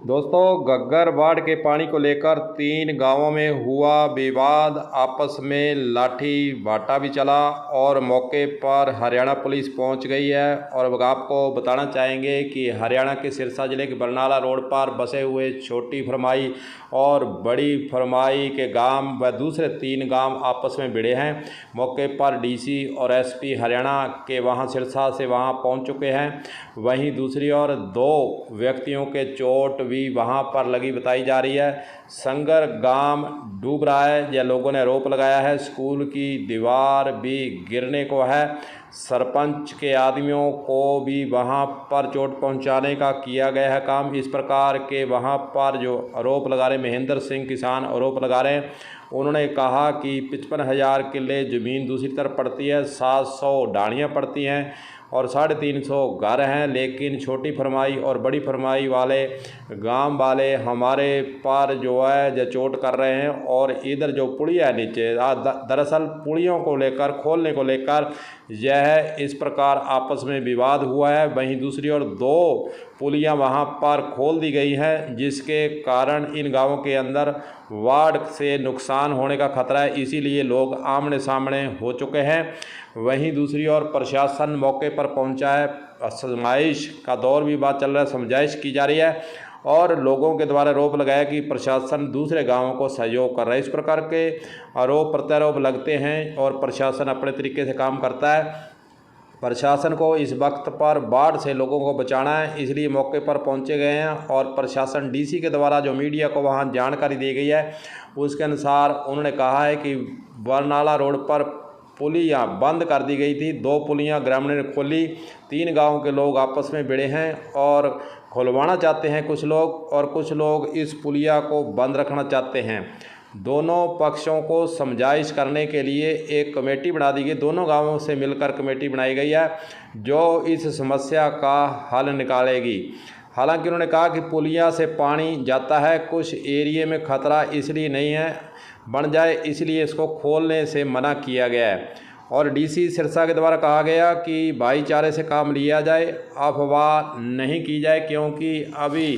दोस्तों, घग्गर बाढ़ के पानी को लेकर 3 गांवों में हुआ विवाद। आपस में लाठी भाटा भी चला और मौके पर हरियाणा पुलिस पहुंच गई है। और आपको बताना चाहेंगे कि हरियाणा के सिरसा जिले के बरनाला रोड पर बसे हुए छोटी फरमाई और बड़ी फरमाई के गांव व दूसरे 3 गांव आपस में भिड़े हैं। मौके पर डीसी और एसपी हरियाणा के वहां सिरसा से वहां पहुंच चुके हैं। वहीं दूसरी ओर 2 व्यक्तियों के चोट भी वहां पर लगी बताई जा रही है। संगर गांव डूब रहा है, यह लोगों ने आरोप लगाया है। स्कूल की दीवार भी गिरने को है। सरपंच के आदमियों को भी वहां पर चोट पहुंचाने का किया गया है काम। इस प्रकार के वहां पर जो आरोप लगा रहे महेंद्र सिंह किसान आरोप लगा रहे हैं, उन्होंने कहा कि 55,000 किले ज़मीन दूसरी तरफ पड़ती है, 700 ढाणियाँ पड़ती हैं और 350 घर हैं। लेकिन छोटी फरमाई और बड़ी फरमाई वाले गांव वाले हमारे पर जो है जो चोट कर रहे हैं। और इधर जो पुलिया है नीचे, दरअसल पुलियों को लेकर खोलने को लेकर यह इस प्रकार आपस में विवाद हुआ है। वहीं दूसरी ओर 2 पुलियां वहां पर खोल दी गई हैं, जिसके कारण इन गांवों के अंदर बाढ़ से नुकसान होने का खतरा है। इसीलिए लोग आमने सामने हो चुके हैं। वहीं दूसरी ओर प्रशासन मौके पर पहुंचा है। समझाइश का दौर भी बात चल रहा है, समझाइश की जा रही है और लोगों के द्वारा आरोप लगाया कि प्रशासन दूसरे गांवों को सहयोग कर रहा है। इस प्रकार के आरोप प्रत्यारोप लगते हैं और प्रशासन अपने तरीके से काम करता है। प्रशासन को इस वक्त पर बाढ़ से लोगों को बचाना है, इसलिए मौके पर पहुंचे गए हैं। और प्रशासन डीसी के द्वारा जो मीडिया को वहां जानकारी दी गई है, उसके अनुसार उन्होंने कहा है कि बरनाला रोड पर पुलियाँ बंद कर दी गई थी। 2 पुलियाँ ग्रामीणों ने खोली। 3 गांव के लोग आपस में भिड़े हैं और खुलवाना चाहते हैं कुछ लोग, और कुछ लोग इस पुलिया को बंद रखना चाहते हैं। दोनों पक्षों को समझाइश करने के लिए एक कमेटी बना दी गई। दोनों गांवों से मिलकर कमेटी बनाई गई है जो इस समस्या का हल निकालेगी। हालांकि उन्होंने कहा कि पुलिया से पानी जाता है, कुछ एरिए में खतरा इसलिए नहीं है बन जाए, इसलिए इसको खोलने से मना किया गया है। और डीसी सिरसा के द्वारा कहा गया कि भाईचारे से काम लिया जाए, अफवाह नहीं की जाए, क्योंकि अभी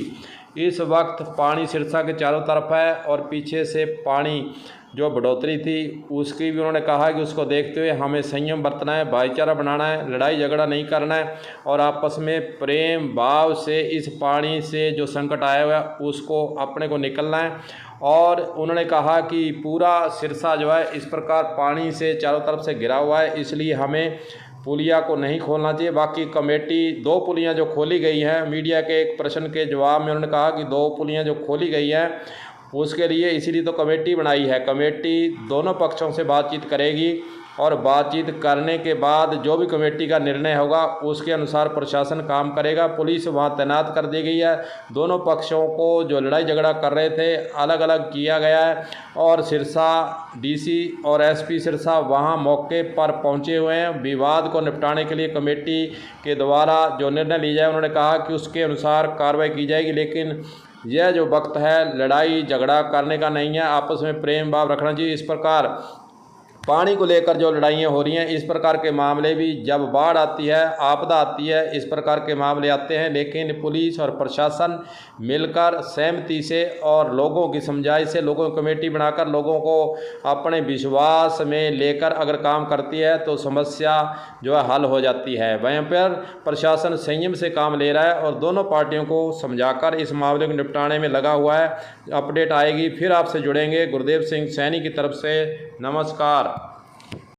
इस वक्त पानी सिरसा के चारों तरफ है और पीछे से पानी जो बढ़ोतरी थी उसकी भी उन्होंने कहा कि उसको देखते हुए हमें संयम बरतना है, भाईचारा बनाना है, लड़ाई झगड़ा नहीं करना है और आपस में प्रेम भाव से इस पानी से जो संकट आया हुआ है उसको अपने को निकलना है। और उन्होंने कहा कि पूरा सिरसा जो है इस प्रकार पानी से चारों तरफ से घिरा हुआ है, इसलिए हमें पुलिया को नहीं खोलना चाहिए। बाकी कमेटी 2 पुलियाँ जो खोली गई हैं, मीडिया के एक प्रश्न के जवाब में उन्होंने कहा कि 2 पुलियाँ जो खोली गई हैं उसके लिए इसीलिए तो कमेटी बनाई है। कमेटी दोनों पक्षों से बातचीत करेगी और बातचीत करने के बाद जो भी कमेटी का निर्णय होगा उसके अनुसार प्रशासन काम करेगा। पुलिस वहां तैनात कर दी गई है। दोनों पक्षों को जो लड़ाई झगड़ा कर रहे थे अलग अलग किया गया है और सिरसा डीसी और एसपी सिरसा वहां मौके पर पहुंचे हुए हैं। विवाद को निपटाने के लिए कमेटी के द्वारा जो निर्णय लिया जाए, उन्होंने कहा कि उसके अनुसार कार्रवाई की जाएगी। लेकिन यह जो वक्त है लड़ाई झगड़ा करने का नहीं है, आपस में प्रेम भाव रखना चाहिए। इस प्रकार पानी को लेकर जो लड़ाइयाँ हो रही हैं, इस प्रकार के मामले भी जब बाढ़ आती है, आपदा आती है, इस प्रकार के मामले आते हैं। लेकिन पुलिस और प्रशासन मिलकर सहमति से और लोगों की समझाइश से, लोगों की कमेटी बनाकर लोगों को अपने विश्वास में लेकर अगर काम करती है तो समस्या जो है हल हो जाती है। वहीं पर प्रशासन संयम से काम ले रहा है और दोनों पार्टियों को समझाकर इस मामले को निपटाने में लगा हुआ है। अपडेट आएगी फिर आपसे जुड़ेंगे। गुरदेव सिंह सैनी की तरफ से नमस्कार।